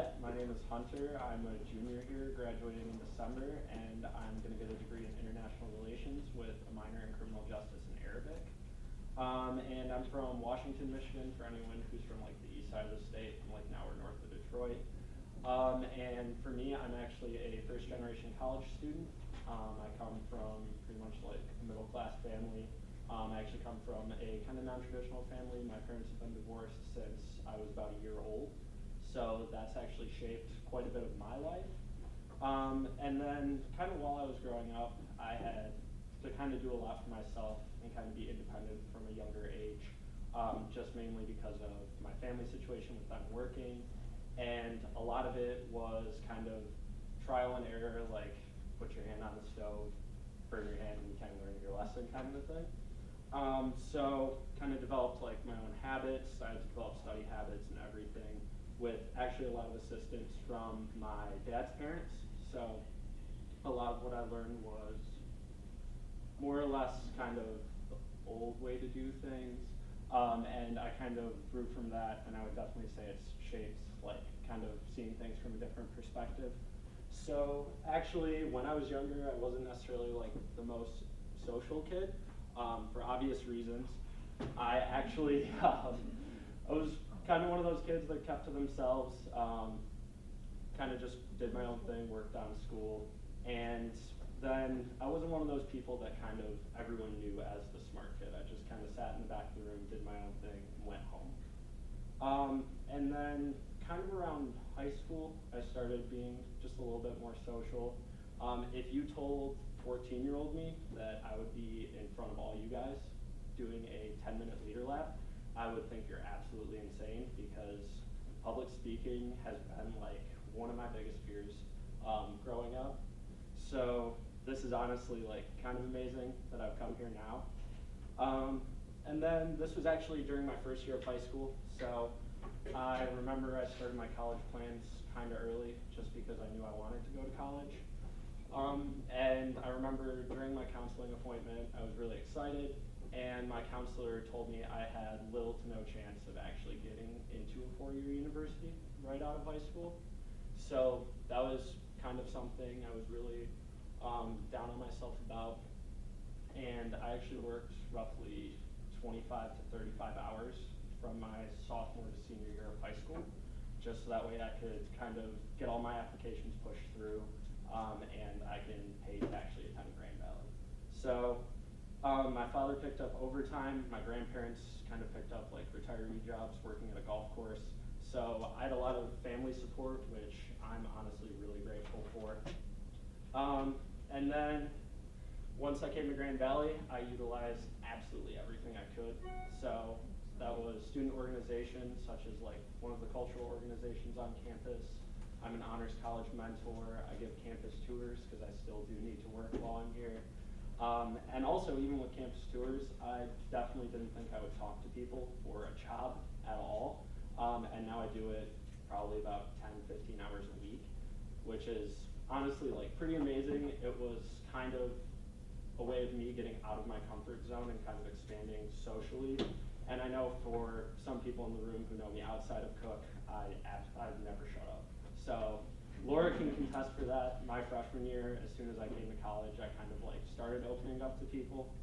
met, my name is Hunter. I'm a junior here, graduating in December, and I'm going to get a degree in international relations with a minor in criminal justice and Arabic. And I'm from Washington, Michigan, for anyone who's from like the east side of the state, like now we're north of Detroit. And for me, I'm actually a first generation college student. I come from pretty much like a middle class family. I actually come from a kind of non-traditional family. My parents have been divorced since I was about a year old. So that's actually shaped quite a bit of my life. And then kind of while I was growing up, I had to kind of do a lot for myself and kind of be independent from a younger age, just mainly because of my family situation with them working. And a lot of it was kind of trial and error, like put your hand on the stove, burn your hand, and you kind of learn your lesson kind of a thing. So kind of developed like my own habits. I had to develop study habits and everything with actually a lot of assistance from my dad's parents. So a lot of what I learned was more or less kind of the old way to do things. And I kind of grew from that, and I would definitely say it's shaped like kind of seeing things from a different perspective. So actually, when I was younger, I wasn't necessarily like the most social kid, for obvious reasons. I actually, I was kind of one of those kids that kept to themselves, kind of just did my own thing, worked on school, and then I wasn't one of those people that kind of everyone knew as the smart kid. I just kind of sat in the back of the room, did my own thing, and went home. And then kind of around high school, I started being just a little bit more social. If you told 14-year-old me that I would be in front of all you guys doing a 10-minute leader lap, I would think you're absolutely insane, because public speaking has been like one of my biggest fears growing up. So this is honestly like kind of amazing that I've come here now. And then this was actually during my first year of high school. So I remember I started my college plans kind of early just because I knew I wanted to go to college. And I remember during my counseling appointment, I was really excited, and my counselor told me I had little to no chance of actually getting into a four-year university right out of high school. So that was kind of something I was really down on myself about. And I actually worked roughly 25 to 35 hours from my sophomore to senior year of high school, just so that way I could kind of get all my applications pushed through, and I can pay to actually attend Grand Valley. So my father picked up overtime. My grandparents kind of picked up like retiree jobs working at a golf course. So I had a lot of family support, which I'm honestly really grateful for. And then once I came to Grand Valley, I utilized absolutely everything I could. So that was student organizations, such as like one of the cultural organizations on campus. I'm an honors college mentor. I give campus tours because I still do need to work while I'm here. And also, even with campus tours, I definitely didn't think I would talk to people for a job at all. And now I do it probably about 10, 15 hours a week, which is honestly like pretty amazing. It was kind of a way of me getting out of my comfort zone and kind of expanding socially. And I know for some people in the room who know me outside of Cook, I've never shut up. So Laura can contest for that. My freshman year, as soon as I came to college, I kind of like started opening up to people.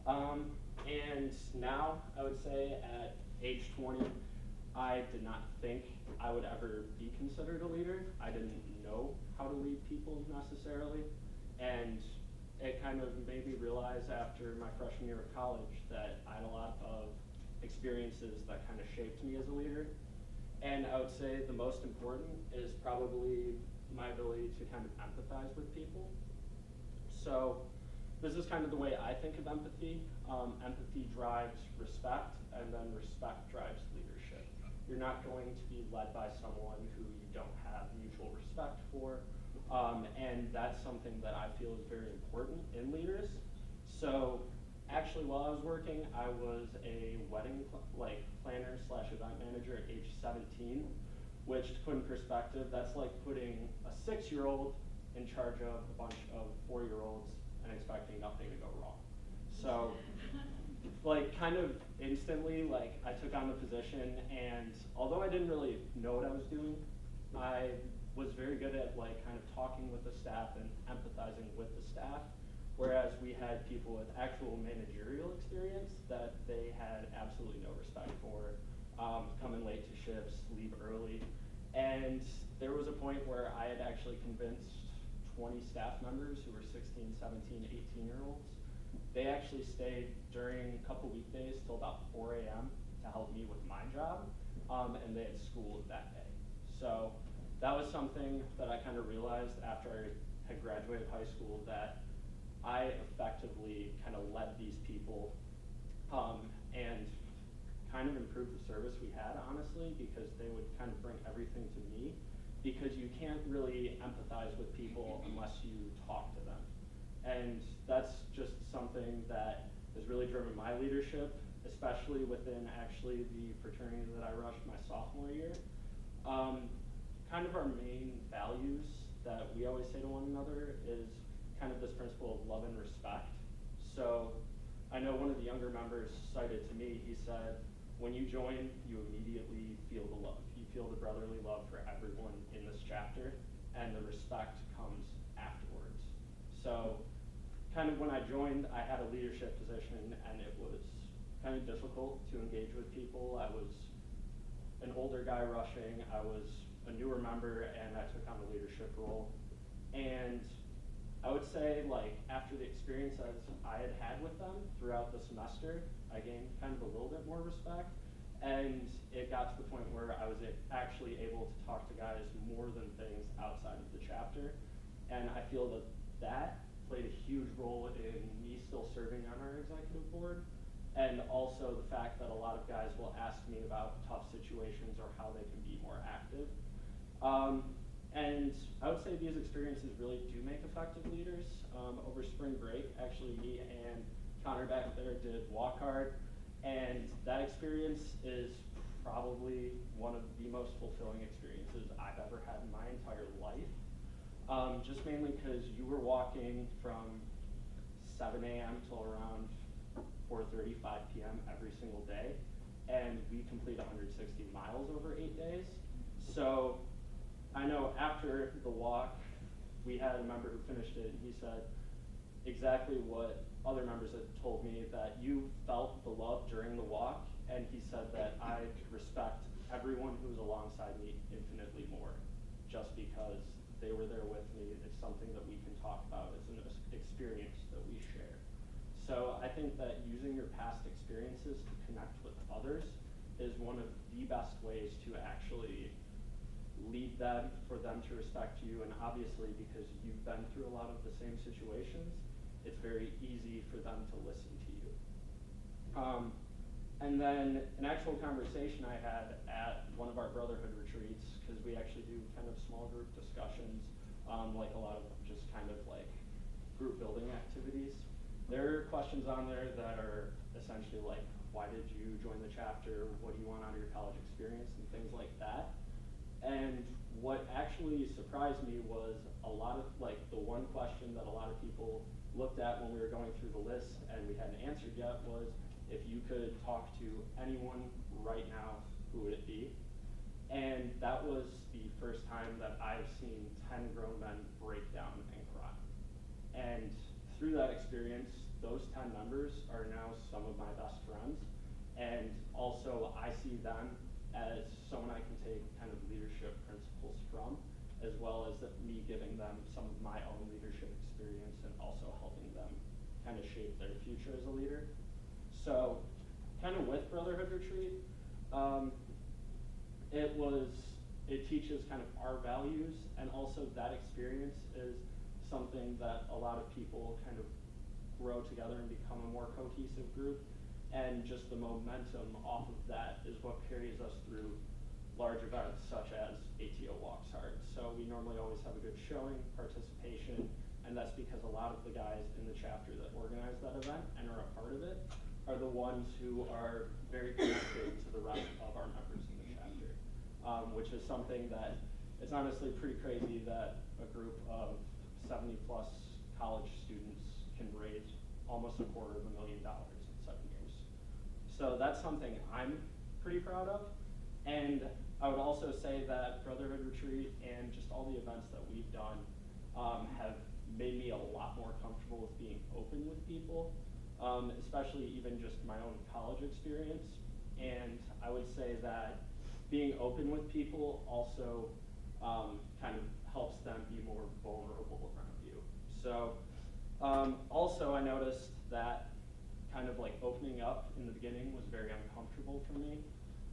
And now I would say at age 20, I did not think I would ever be considered a leader. I didn't know how to lead people necessarily. And it kind of made me realize after my freshman year of college that I had a lot of experiences that kind of shaped me as a leader. And I would say the most important is probably my ability to kind of empathize with people. So this is kind of the way I think of empathy. Empathy drives respect, and then respect drives leadership. You're not going to be led by someone who you don't have mutual respect for. And that's something that I feel is very important in leaders. So actually, while I was working, I was a wedding planner / event manager at age 17, which to put in perspective, that's like putting a 6-year-old in charge of a bunch of 4-year-olds and expecting nothing to go wrong. So like kind of instantly, like I took on the position, and although I didn't really know what I was doing, I I was very good at like kind of talking with the staff and empathizing with the staff, whereas we had people with actual managerial experience that they had absolutely no respect for, coming late to shifts, leave early. And there was a point where I had actually convinced 20 staff members who were 16, 17, 18-year-olds. They actually stayed during a couple weekdays till about 4 a.m. to help me with my job, and they had school that day. So that was something that I kind of realized after I had graduated high school, that I effectively kind of led these people and kind of improved the service we had, honestly, because they would kind of bring everything to me, because you can't really empathize with people unless you talk to them. And that's just something that has really driven my leadership, especially within actually the fraternity that I rushed my sophomore year. Kind of our main values that we always say to one another is kind of this principle of love and respect. So I know one of the younger members cited to me, he said, when you join, you immediately feel the love. You feel the brotherly love for everyone in this chapter, and the respect comes afterwards. So kind of when I joined, I had a leadership position, and it was kind of difficult to engage with people. I was an older guy rushing, I was a newer member, and I took on a leadership role. And I would say, like, after the experiences I had with them throughout the semester, I gained kind of a little bit more respect. And it got to the point where I was actually able to talk to guys more than things outside of the chapter. And I feel that that played a huge role in me still serving on our executive board. And also the fact that a lot of guys will ask me about tough situations or how they can be more active. And I would say these experiences really do make effective leaders. Over spring break, actually me and Connor back there did Walk Hard, and that experience is probably one of the most fulfilling experiences I've ever had in my entire life. Just mainly because you were walking from 7 a.m. till around 4:30, 5 p.m. every single day, and we complete 160 miles over 8 days. So I know after the walk, we had a member who finished it, and he said exactly what other members had told me, that you felt the love during the walk, and he said that I respect everyone who was alongside me infinitely more, just because they were there with me. It's something that we can talk about. It's an experience that we share. So I think that using your past experiences to connect with others is one of the best ways to actually lead them, for them to respect you, and obviously because you've been through a lot of the same situations, it's very easy for them to listen to you. And then an actual conversation I had at one of our brotherhood retreats, because we actually do kind of small group discussions, like a lot of just kind of like group building activities. There are questions on there that are essentially like, why did you join the chapter? What do you want out of your college experience? And things like that. And what actually surprised me was a lot of, like, the one question that a lot of people looked at when we were going through the list and we hadn't answered yet was, if you could talk to anyone right now, who would it be? And that was the first time that I've seen 10 grown men break down and cry. And through that experience, those 10 members are now some of my best friends. And also I see them as someone I can take kind of leadership principles from, as well as me giving them some of my own leadership experience and also helping them kind of shape their future as a leader. So kind of with Brotherhood Retreat, it teaches kind of our values, and also that experience is something that a lot of people kind of grow together and become a more cohesive group. And just the momentum off of that is what carries us through large events such as ATO Walks Hard. So we normally always have a good showing, participation, and that's because a lot of the guys in the chapter that organize that event and are a part of it are the ones who are very connected to the rest of our members in the chapter, which is something that it's honestly pretty crazy that a group of 70+ college students can raise almost $250,000 in 7 years. So that's something I'm pretty proud of. And I would also say that Brotherhood Retreat and just all the events that we've done have made me a lot more comfortable with being open with people, especially even just my own college experience. And I would say that being open with people also kind of helps them be more vulnerable around you. So also I noticed that kind of like opening up in the beginning was very uncomfortable for me.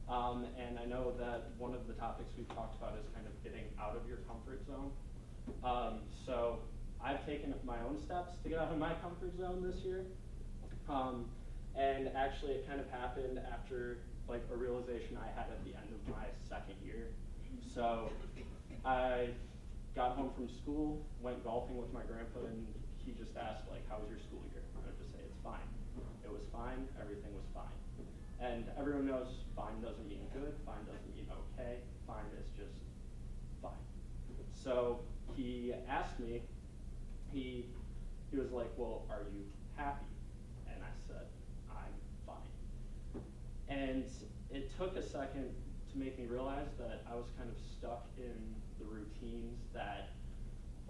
And I know that one of the topics we've talked about is kind of getting out of your comfort zone. So I've taken my own steps to get out of my comfort zone this year. And actually it kind of happened after like a realization I had at the end of my second year. So I got home from school, went golfing with my grandpa, and he just asked like, how was your school year? I would just say, it's fine. It was fine, everything was fine. And everyone knows fine doesn't mean good, fine doesn't mean okay, fine is just fine. So he asked me, he was like, well, are you happy? And I said, I'm fine. And it took a second to make me realize that I was kind of stuck in the routines that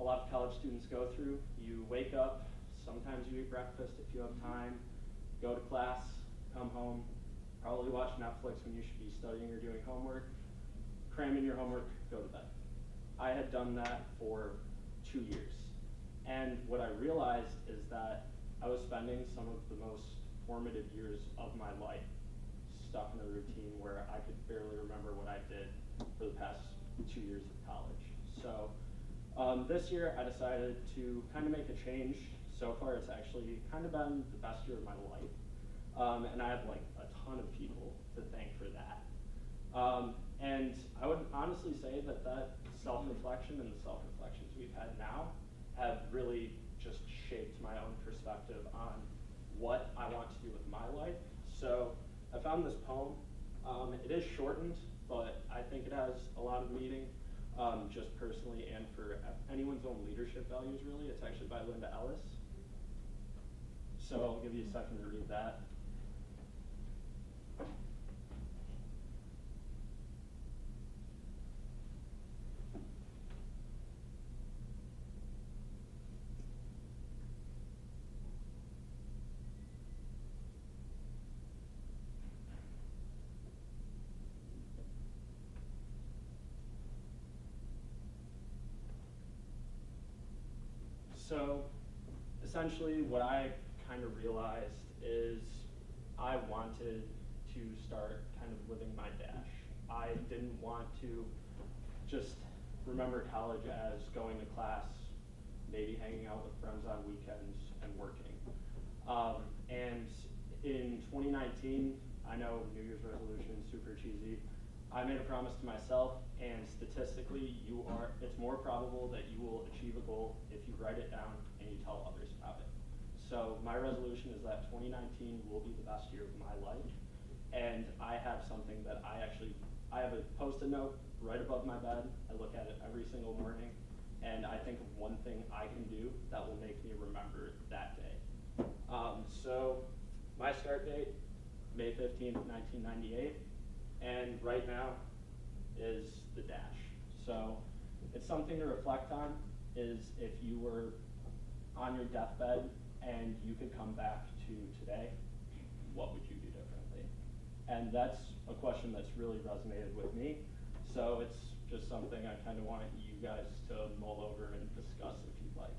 a lot of college students go through. You wake up, sometimes you eat breakfast if you have time, go to class, come home, probably watch Netflix when you should be studying or doing homework, cram in your homework, go to bed. I had done that for 2 years. And what I realized is that I was spending some of the most formative years of my life stuck in a routine where I could barely remember what I did for the past 2 years of college. So this year I decided to kind of make a change. So far it's actually kind of been the best year of my life. And I have like a ton of people to thank for that. And I would honestly say that that self-reflection and the self-reflections we've had now have really just shaped my own perspective on what I want to do with my life. So I found this poem. It is shortened, but I think it has a lot of meaning, just personally and for anyone's own leadership values, really. It's actually by Linda Ellis. So I'll give you a second to read that. So essentially what I kind of realized is I wanted to start kind of living my dash. I didn't want to just remember college as going to class, maybe hanging out with friends on weekends and working. And in 2019, I know New Year's resolution, super cheesy, I made a promise to myself, and statistically, it's more probable that you will achieve a goal if you write it down and you tell others about it. So my resolution is that 2019 will be the best year of my life, and I have something that I have a Post-it note right above my bed. I look at it every single morning, and I think of one thing I can do that will make me remember that day. So my start date, May 15th, 1998. And right now is the dash. So it's something to reflect on, is if you were on your deathbed and you could come back to today, what would you do differently? And that's a question that's really resonated with me. So it's just something I kind of want you guys to mull over and discuss if you'd like.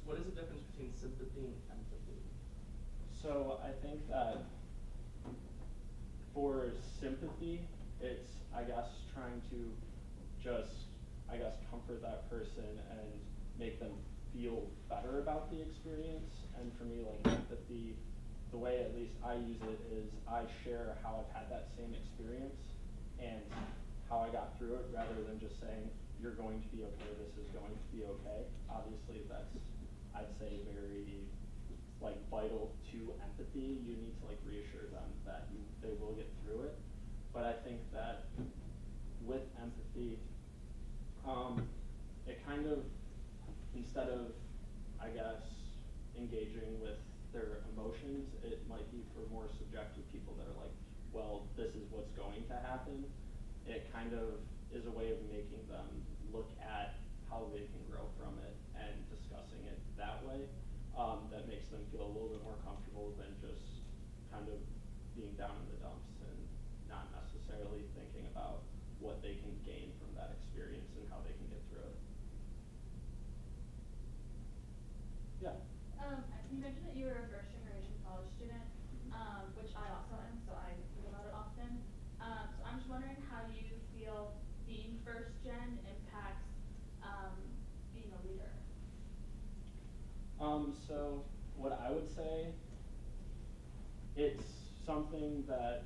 What is the difference between sympathy and empathy? So I think that for sympathy, it's, I guess, trying to just, I guess, comfort that person and make them feel better about the experience. And for me, like empathy, the way at least I use it is I share how I've had that same experience and how I got through it, rather than just saying, you're going to be okay, this is going to be okay. Obviously that's, I'd say, very like vital to empathy. You need to like reassure them that they will get through it. But I think that with empathy, it kind of, instead of, I guess, engaging with their emotions, it might be for more subjective people that are like, well, this is what's going to happen. It kind of is a way of making them look at how they can grow from it and discussing it that way. That makes them feel a little bit more comfortable than just kind of being down in the dumps and not necessarily thinking about what they can gain from that experience and how they can get through it. Yeah. You mentioned that you were a first generation college student, which I also am, so I think about it often. So I'm just wondering how you feel being first gen impacts being a leader. So what I would say, it's something that,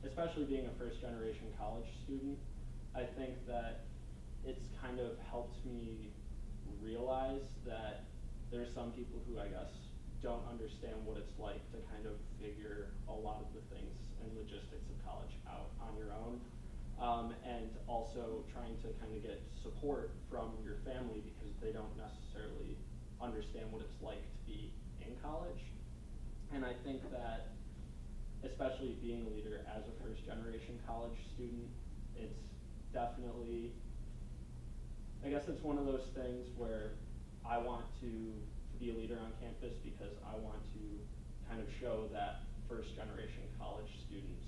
especially being a first generation college student, I think that it's kind of helped me realize that there's some people who I guess don't understand what it's like to kind of figure a lot of the things and logistics of college out on your own. And also trying to kind of get support from your family because they don't necessarily understand what it's like to be in college. And I think that, especially being a leader as a first generation college student, it's definitely, I guess it's one of those things where I want to be a leader on campus because I want to kind of show that first generation college students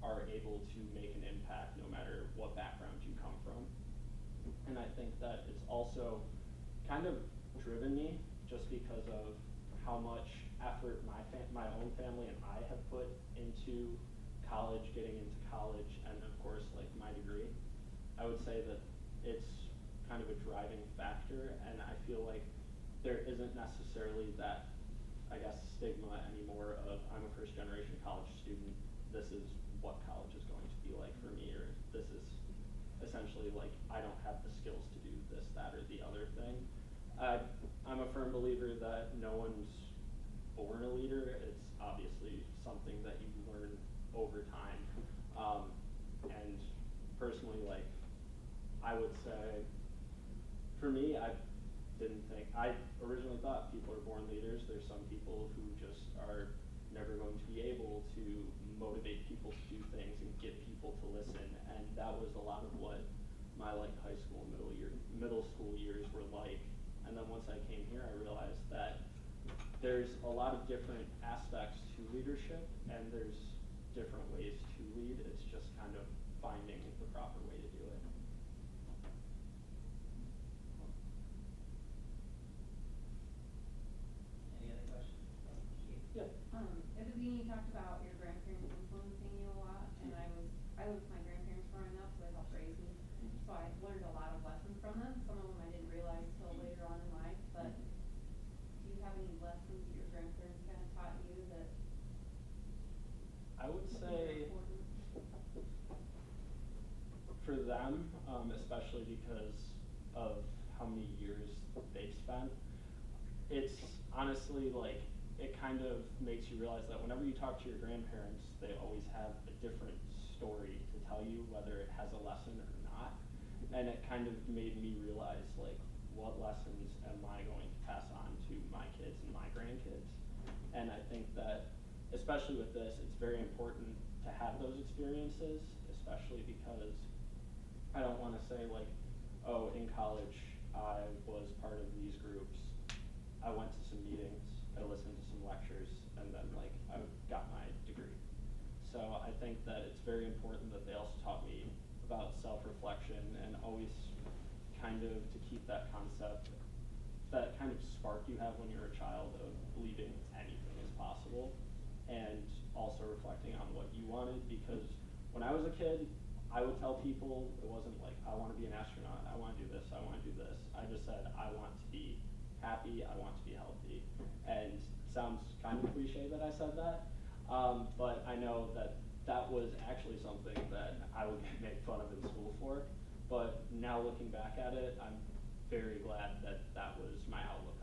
are able to make an impact no matter what background you come from. And I think that it's also kind of driven me just because of how much effort my own family and I have put into college, getting into college, and of course like my degree. I would say that it's kind of a driving factor, and I feel like there isn't necessarily that, I guess, stigma anymore of I'm a first generation college student, this is what college is going to be like for me, or this is essentially like I don't have the skills to do this, that, or the other thing. I'm a firm believer that no one's born a leader. It's obviously something that you learn over time. And personally, like, I would say, for me, I originally thought people are born leaders. There's some people who just are never going to be able to motivate people to do things and get people to listen. And that was a lot of what my like high school and middle school years were like. And then once I came here, I realized that there's a lot of different aspects to leadership, and there's different ways to lead. It's just kind of finding the proper way to do it. Any other questions? Yeah. At the beginning, you talked about your grandparents influencing you a lot, and I lived with my grandparents growing up, so they helped raise me. So I learned a lot of lessons from them. Some of them I didn't realize till later on in life, but do you have any lessons that your grandparents kind of taught you that I would are say important? for them, especially because of how many years they've spent, it's honestly like, it kind of makes you realize that whenever you talk to your grandparents, they always have a different story to tell you, whether it has a lesson or not. And it kind of made me realize, like, what lessons am I going to pass on to my kids and my grandkids? And I think that, especially with this, it's very important to have those experiences, especially because I don't want to say like, oh, in college I was part of these groups, I went to some meetings, I listened to some lectures, and then like I got my degree. So I think that it's very important that they also taught me about self-reflection and always kind of to keep that concept, that kind of spark you have when you're a child of believing anything is possible, and also reflecting on what you wanted. Because when I was a kid, I would tell people, it wasn't like, I want to be an astronaut, I want to do this, I want to do this. I just said, I want to be happy, I want to be healthy. And it sounds kind of cliche that I said that, but I know that that was actually something that I would get made fun of in school for. But now looking back at it, I'm very glad that that was my outlook